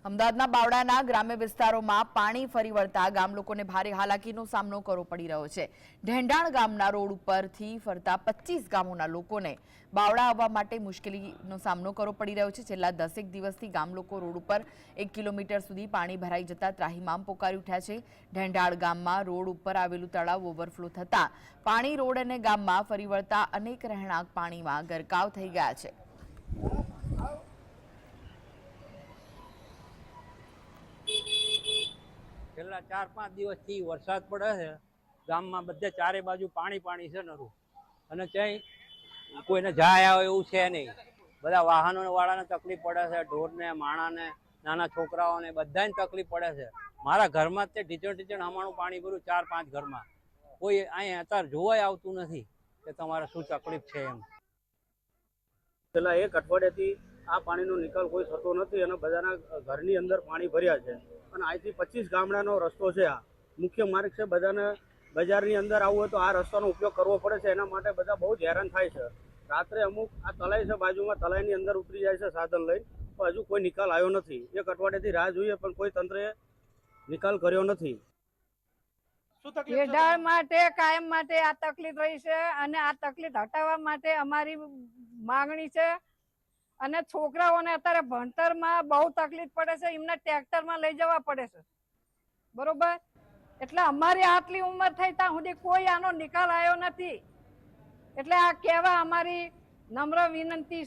અમદાવાદના બાવળાના ગ્રામ્ય વિસ્તારોમાં પાણી ફરી વળતા ગામ લોકોને ભારે હાલાકીનો સામનો કરવો પડી રહ્યો છે। ઢેંઢાણ ગામના રોડ ઉપરથી ફરતા 25 ગામોના લોકોને બાવળા આવવા માટે મુશ્કેલીનો સામનો કરવો પડી રહ્યો છે। છેલ્લા 10 દિવસથી ગામ લોકો રોડ ઉપર 1 કિલોમીટર સુધી પાણી ભરાઈ જતા ત્રાહિમામ પોકારી ઉઠ્યા છે। ઢેંઢાણ ગામમાં રોડ ઉપર આવેલું તળાવ ઓવરફ્લો થતા પાણી રોડ અને ગામમાં ફરી વળતા અનેક રહેણાંક પાણીમાં ગરકાવ થઈ ગયા છે। છેલ્લા 4-5 દિવસથી વરસાદ પડે છે। ગામમાં બધે ચારે બાજુ પાણી પાણી છે નરું, અને ક્યાંય કોઈને જાય આવે એવું છે નહીં। બધા વાહનો વાળાને તકલીફ પડે છે, ઢોરને, માણાને, નાના છોકરાઓને બધાને તકલીફ પડે છે। મારા ઘરમાં જ તે ઢીચણ હમાણું પાણી ભર્યું 4-5 ઘરમાં। કોઈ અહીંયા અત્યારે જોવાય આવતું નથી કે તમારે શું તકલીફ છે એમ। છેલ્લા 1 અઠવાડિયાથી આ પાણીનો નિકાલ કોઈ થતો નથી અને બધાના ઘરની અંદર પાણી ભર્યા છે। અને અહીંથી 25 ગામડાનો રસ્તો છે, આ મુખ્ય માર્ગ છે। બધાને બજારની અંદર આવવું હોય તો આ રસ્તાનો ઉપયોગ કરવો પડે છે। એના માટે બધા બહુ જ હેરાન થાય છે। રાત્રે અમુક આ તલાઈ છે બાજુમાં, તલાઈની અંદર ઉતરી જાય છે સાધન લઈને, પણ હજુ કોઈ નિકાલ આવ્યો નથી। 1 અઠવાડિયાથી રાહ જોઈએ પણ કોઈ તંત્રએ નિકાલ કર્યો નથી। ઢેંઢાણ માટે કાયમ માટે આ તકલીફ રહી છે, અને આ તકલીફ હટાવવા માટે અમારી માંગણી છે। અને છોકરાઓને અત્યારે ભણતરમાં બહુ તકલીફ પડે છે, એમને ટ્રેક્ટરમાં લઈ જવા પડે છે, બરોબર? એટલે અમારી આટલી ઉંમર થઈ ત્યાં સુધી કોઈ આનો નિકાલ આવ્યો નથી। એટલે આ કહેવા અમારી નમ્ર વિનંતી